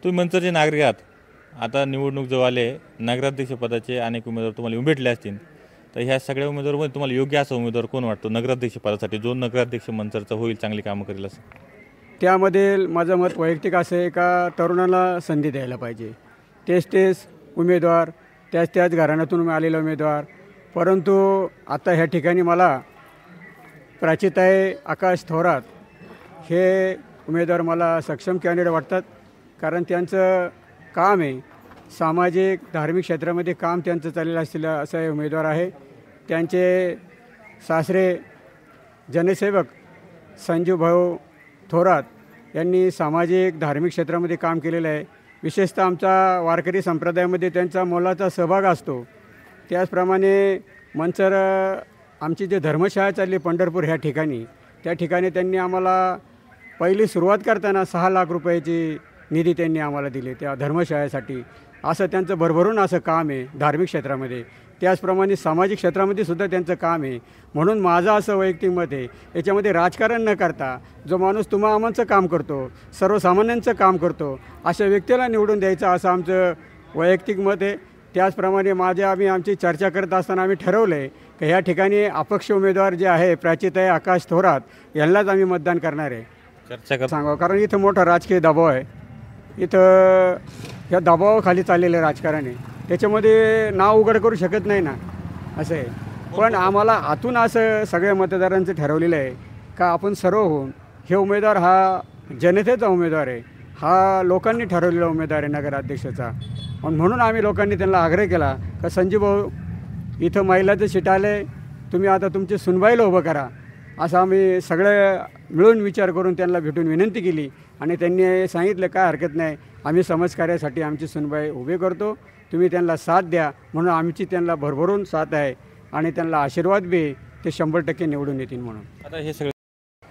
तुम्ही मंचरचे नागरिक आहात, आता निवडणूक जवळ आले, नगराध्यक्ष पदाचे अनेक उमेदवार तुम्हाला भेटले असतील, तर ह्या सगळ्या उमेदवारांमध्ये तुम्हाला योग्य असा उमेदवार कोण वाटतो नगराध्यक्ष पदासाठी, जो नगराध्यक्ष मंचरचा होईल, चांगली कामं करेल असं? त्यामध्ये माझं मत वैयक्तिक असं आहे का तरुणाला संधी द्यायला पाहिजे. तेच उमेदवार, त्याच घराण्यातून आलेला उमेदवार. परंतु आता ह्या ठिकाणी मला प्राचिताई आकाश थोरात हे उमेदवार मला सक्षम कॅन्डिडेट वाटतात. कारण त्यांचं काम आहे, सामाजिक धार्मिक क्षेत्रामध्ये काम त्यांचं चाललेलं असलेलं असं हे उमेदवार आहे. त्यांचे सासरे जनसेवक संजू भाऊ थोरात यांनी सामाजिक धार्मिक क्षेत्रामध्ये काम केलेलं आहे. विशेषतः आमच्या वारकरी संप्रदायामध्ये त्यांचा मोलाचा सहभाग असतो. त्याचप्रमाणे मंचर आमची जे धर्मशाळा चालली पंढरपूर ह्या ठिकाणी, त्या ठिकाणी त्यांनी आम्हाला पहिली सुरुवात करताना 6 लाख रुपयाची निधी त्यांनी आम्हाला दिली त्या धर्मशाळेसाठी. असं त्यांचं भरभरून असं काम आहे धार्मिक क्षेत्रामध्ये. त्याचप्रमाणे सामाजिक क्षेत्रामध्ये सुद्धा त्यांचं काम आहे. म्हणून माझं असं वैयक्तिक मत आहे, याच्यामध्ये राजकारण न करता जो माणूस तुम्हा आमांचं काम करतो, सर्वसामान्यांचं काम करतो, अशा व्यक्तीला निवडून द्यायचं असं आमचं वैयक्तिक मत आहे. त्याचप्रमाणे आम्ही आमची चर्चा करत असताना आम्ही ठरवलं आहे की ह्या ठिकाणी अपक्ष उमेदवार जे आहे प्राचिताई आकाश थोरात यांनाच आम्ही मतदान करणार आहे. चर्चा कर सांगावं, कारण इथं मोठा राजकीय दबाव आहे. इथं ह्या दबावाखाली चाललेलं राजकारण आहे, त्याच्यामध्ये नाव उघड करू शकत नाही ना, असं आहे. पण आम्हाला आतून असं सगळ्या मतदारांचं ठरवलेलं आहे का आपण सर्व होऊन हे उमेदवार हा जनतेचा उमेदवार आहे, हा लोकांनी ठरवलेला उमेदवार आहे नगराध्यक्षाचा. आणि म्हणून आम्ही लोकांनी त्यांना आग्रह केला का संजीव भाऊ इथं महिलाचं सीट आलं, तुम्ही आता तुमची सुनबाईला उभं करा, असं आम्ही सगळं मिळून विचार करून त्यांना भेटून विनंती केली. आणि त्यांनी सांगितलं काय हरकत नाही, आम्ही समाजकार्यासाठी आमची सुनबाई उभी करतो, तुम्ही त्यांना साथ द्या. म्हणून आमची त्यांना भरभरून साथ आहे आणि त्यांना आशीर्वाद बी ते 100% निवडून येतील म्हणून. आता हे सगळे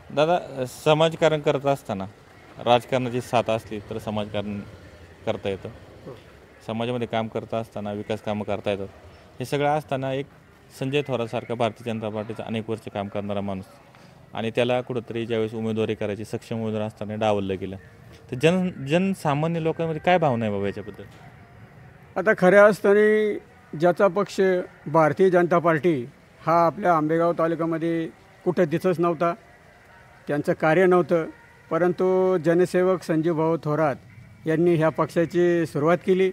दादा, समाजकारण करत असताना राजकारणाची साथ असली तर समाजकारण करता येतं, समाजामध्ये काम करत असताना विकास कामं करता येतात. हे सगळं असताना एक संजय थोरातसारखा भारतीय जनता पार्टीचा अनेक वर्ष काम करणारा माणूस, आणि त्याला कुठंतरी ज्यावेळेस उमेदवारी करायची सक्षम उमेदवार असताना डावललं गेलं, तर जनसामान्य लोकांमध्ये काय भावना आहे बाबा याच्याबद्दल? आता खऱ्या असताना ज्याचा पक्ष भारतीय जनता पार्टी हा आपल्या आंबेगाव तालुक्यामध्ये कुठं दिसत नव्हता, त्यांचं कार्य नव्हतं. परंतु जनसेवक संजू भाऊ थोरात यांनी ह्या पक्षाची सुरुवात केली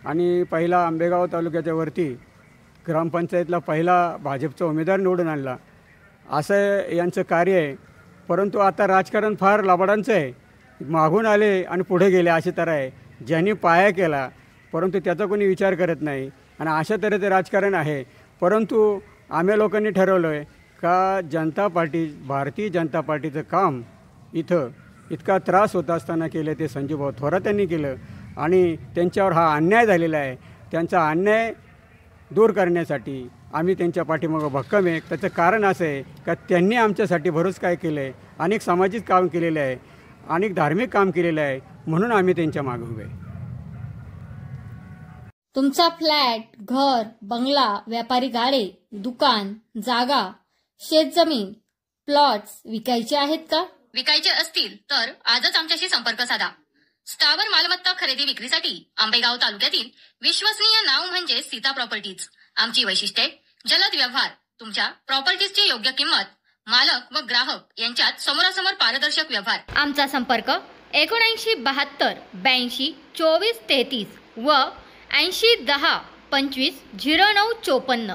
आणि पहिला आंबेगाव तालुक्याच्या वरती ग्रामपंचायतला पहिला भाजपचा उमेदवार निवडून आणला, असं यांचं कार्य आहे. परंतु आता राजकारण फार लाबाडांचं आहे, मागून आले आणि पुढे गेले अशी तर आहे. ज्यांनी पाया केला परंतु त्याचा कोणी विचार करत नाही आणि अशा तऱ्हेचं राजकारण आहे. परंतु आम्ही लोकांनी ठरवलं आहे का भारतीय जनता पार्टीचं काम इथं इतका त्रास होत असताना केलं ते संजू भाऊ थोरात यांनी केलं. आणि त्यांच्यावर हा अन्याय झालेला आहे, त्यांचा अन्याय दूर करण्यासाठी आम्ही त्यांच्या पाठीमागं भक्कम आहे. त्याचं कारण असं आहे का त्यांनी आमच्यासाठी बरंच काय केलं आहे, अनेक सामाजिक काम केलेलं आहे, अनेक धार्मिक काम केलेलं आहे, म्हणून आम्ही त्यांच्या मागे उभे आहे. तुमचा फ्लॅट, घर, बंगला, व्यापारी गाडे, दुकान, जागा, शेतजमीन, प्लॉट्स विकायचे आहेत का? विकायचे असतील तर आजच आमच्याशी संपर्क साधा. स्थावर मालमत्ता खरेदी विक्रीसाठी आंबेगाव तालुक्यातील विश्वसनीय नाव म्हणजे सीता प्रॉपर्टीज. आमची वैशिष्ट्ये: जलद व्यवहार, तुमच्या प्रॉपर्टीजची योग्य किंमत, मालक व ग्राहक यांच्यात समोरासमोर पारदर्शक व्यवहार. आमचा संपर्क 7972 82 24 33 व 80 10 25 09 54.